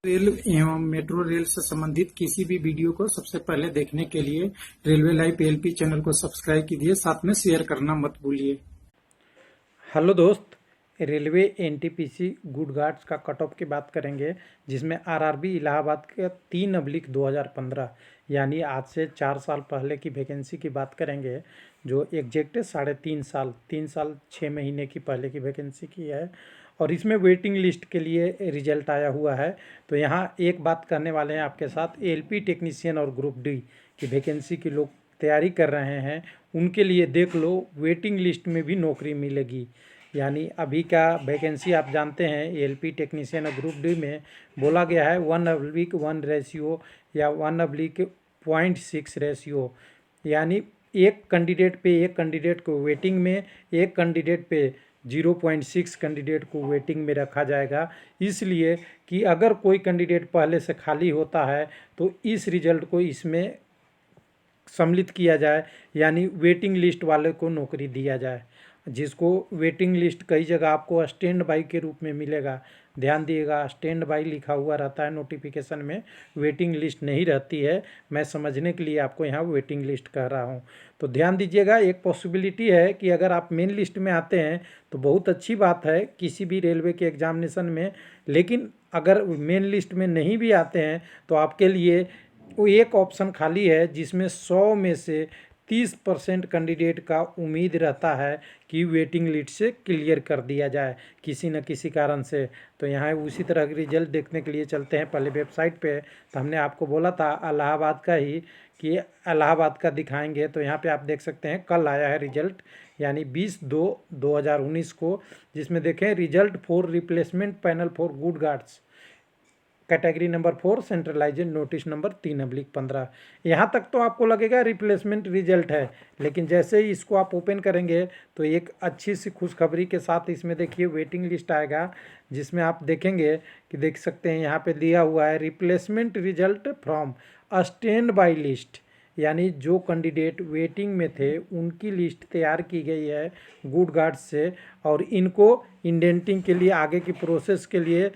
Rail एवं metro rail से संबंधित किसी भी वीडियो को सबसे पहले देखने के लिए रेलवे लाइव एलपी चैनल को सब्सक्राइब कीजिए, साथ में शेयर करना मत भूलिए। हेलो दोस्त, रेलवे एनटीपीसी गुड गार्ड्स का कट ऑफ की बात करेंगे, जिसमें आरआरबी इलाहाबाद के 3/2015 यानी आज से 4 साल पहले की वैकेंसी की बात करेंगे, जो एग्जैक्ट 3.5 साल 6 महीने की पहले की वैकेंसी की है। और इसमें वेटिंग लिस्ट के लिए रिजल्ट आया हुआ है। तो यहाँ एक बात करने वाले हैं आपके साथ, एलपी टेक्नीशियन और ग्रुप डी की वैकेंसी की लोग तैयारी कर रहे हैं, उनके लिए देख लो वेटिंग लिस्ट में भी नौकरी मिलेगी। यानी अभी का वैकेंसी आप जानते हैं, एलपी टेक्नीशियन और ग्रुप डी में बोला गया है 1/1 रेशियो या 1/0.6 रेशियो। यानी एक कैंडिडेट को वेटिंग में, एक कैंडिडेट पे 0.6 कैंडिडेट को वेटिंग में रखा जाएगा। इसलिए कि अगर कोई कैंडिडेट पहले से खाली होता है तो इस रिजल्ट को इसमें सम्मिलित किया जाए, यानी वेटिंग लिस्ट वाले को नौकरी दिया जाए। जिसको वेटिंग लिस्ट कई जगह आपको स्टैंड बाई के रूप में मिलेगा, ध्यान दिएगा, स्टैंड बाई लिखा हुआ रहता है नोटिफिकेशन में, वेटिंग लिस्ट नहीं रहती है। मैं समझने के लिए आपको यहाँ वेटिंग लिस्ट कह रहा हूँ, तो ध्यान दीजिएगा। एक पॉसिबिलिटी है कि अगर आप मेन लिस्ट में आते हैं तो बहुत अच्छी बात है किसी भी रेलवे के एग्जामिनेशन में, लेकिन अगर मेन लिस्ट में नहीं भी आते हैं तो आपके लिए वो एक ऑप्शन खाली है, जिसमें 100 में से 30% कैंडिडेट का उम्मीद रहता है कि वेटिंग लिस्ट से क्लियर कर दिया जाए किसी न किसी कारण से। तो यहाँ उसी तरह के रिजल्ट देखने के लिए चलते हैं पहले वेबसाइट पे। तो हमने आपको बोला था इलाहाबाद का ही, कि इलाहाबाद का दिखाएंगे। तो यहाँ पे आप देख सकते हैं कल आया है रिजल्ट, यानी 20/2/2019 को, जिसमें देखें result for replacement panel for good guards, category number 4, centralised notice number 3/15। यहाँ तक तो आपको लगेगा रिप्लेसमेंट रिजल्ट है, लेकिन जैसे ही इसको आप ओपन करेंगे तो एक अच्छी सी खुशखबरी के साथ इसमें देखिए वेटिंग लिस्ट आएगा, जिसमें आप देखेंगे कि देख सकते हैं यहाँ पे दिया हुआ है replacement result from stand by list. यानी जो कैंडिडेट वेटिंग में थे उनकी लिस्ट तैयार की गई है गुड गार्ड्स से, और इनको इंडेंटिंग के लिए, आगे की प्रोसेस के लिए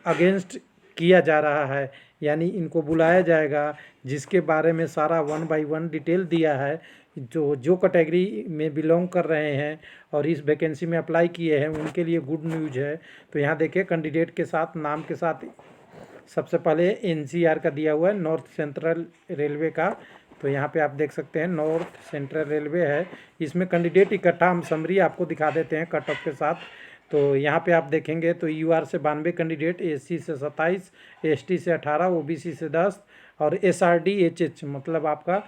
अगेंस्ट किया जा रहा है। यानी इनको बुलाया जाएगा, जिसके बारे में सारा 1 बाई 1 डिटेल दिया है। जो कैटेगरी में बिलोंग कर रहे हैं और इस वैकेंसी में अप्लाई किए हैं उनके लिए गुड न्यूज़ है। तो यहाँ देखिए कैंडिडेट के साथ, नाम के साथ सबसे पहले एनसीआर का दिया हुआ है, नॉर्थ सेंट्रल रेलवे का। तो यहाँ पे आप देख सकते हैं नॉर्थ सेंट्रल रेलवे है। इसमें कैंडिडेट इकट्ठा हम समरी आपको दिखा देते हैं कट ऑफ के साथ। तो यहाँ पे आप देखेंगे तो यूआर से 92 कैंडिडेट, एससी से 27, एसटी से 18, ओबीसी से 10 और एसआरडी एचएच मतलब आपका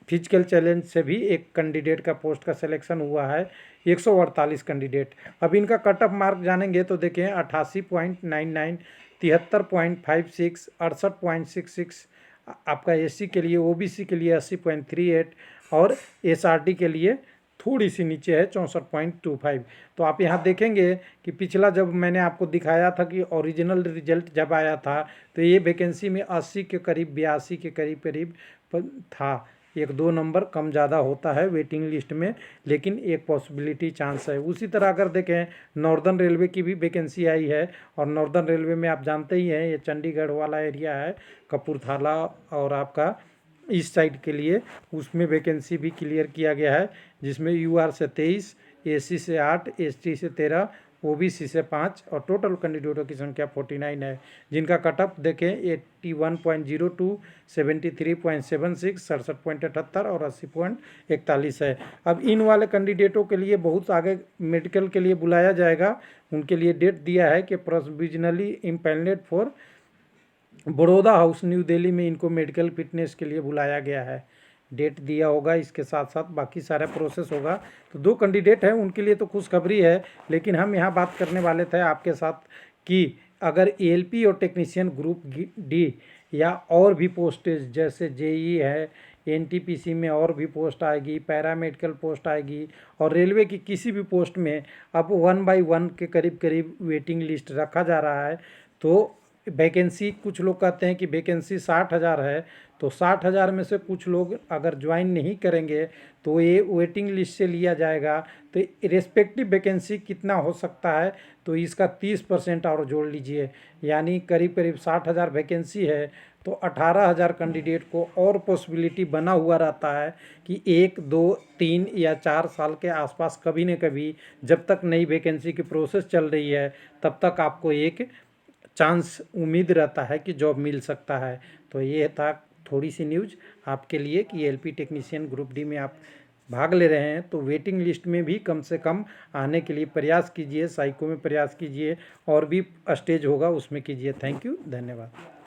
फिजिकल चैलेंज से भी एक कैंडिडेट का पोस्ट का सिलेक्शन हुआ है, 148 कैंडिडेट। अब इनका कट ऑफ मार्क जानेंगे तो देखें 88.99, 73.56, 68.66 आपका एससी के लिए, ओबीसी के लिए 80.38 और एसआरडी के लिए थोड़ी सी नीचे है 64.25। तो आप यहाँ देखेंगे कि पिछला जब मैंने आपको दिखाया था कि ओरिजिनल रिजल्ट जब आया था तो ये वैकेंसी में 80 के करीब, 82 के करीब था। 1-2 नंबर कम ज़्यादा होता है वेटिंग लिस्ट में, लेकिन एक पॉसिबिलिटी चांस है। उसी तरह अगर देखें नॉर्दर्न रेलवे की भी वैकेंसी आई है, और नॉर्दर्न रेलवे में आप जानते ही हैं ये चंडीगढ़ वाला एरिया है, कपूरथला और आपका इस साइड के लिए, उसमें वैकेंसी भी क्लियर किया गया है, जिसमें यूआर से 23, एससी से 8, एसटी से 13, ओबीसी से 5 और टोटल कैंडिडेटों की संख्या 49 है, जिनका कटअप देखें 81.02, 73.76, 67.78 और 80.41 है। अब इन वाले कैंडिडेटों के लिए बहुत आगे मेडिकल के लिए बुलाया जाएगा। उनके लिए डेट दिया है कि provisionally empanelled for Baroda house new Delhi में इनको मेडिकल फिटनेस के लिए बुलाया गया है, डेट दिया होगा। इसके साथ साथ बाकी सारा प्रोसेस होगा। तो 2 कैंडिडेट हैं, उनके लिए तो खुशखबरी है, लेकिन हम यहाँ बात करने वाले थे आपके साथ कि अगर एएलपी और टेक्नीशियन ग्रुप डी या और भी पोस्टेज जैसे जेई है, एनटीपीसी में और भी पोस्ट आएगी, पैरामेडिकल पोस्ट आएगी, और रेलवे की किसी भी पोस्ट में अब 1 बाई 1 के करीब वेटिंग लिस्ट रखा जा रहा है। तो वैकेंसी कुछ लोग कहते हैं कि वैकेंसी 60,000 है, तो 60,000 में से कुछ लोग अगर ज्वाइन नहीं करेंगे तो ये वेटिंग लिस्ट से लिया जाएगा। तो रिस्पेक्टिव वैकेंसी कितना हो सकता है, तो इसका 30% और जोड़ लीजिए, यानी करीब करीब 60,000 वैकेंसी है तो 18,000 कैंडिडेट को और पॉसिबिलिटी बना हुआ रहता है कि 1, 2, 3 या 4 साल के आसपास कभी न कभी, जब तक नई वैकेंसी की प्रोसेस चल रही है तब तक आपको एक चांस उम्मीद रहता है कि जॉब मिल सकता है। तो ये था थोड़ी सी न्यूज़ आपके लिए कि एलपी टेक्नीशियन ग्रुप डी में आप भाग ले रहे हैं तो वेटिंग लिस्ट में भी कम से कम आने के लिए प्रयास कीजिए, साइको में प्रयास कीजिए, और भी स्टेज होगा उसमें कीजिए। थैंक यू, धन्यवाद।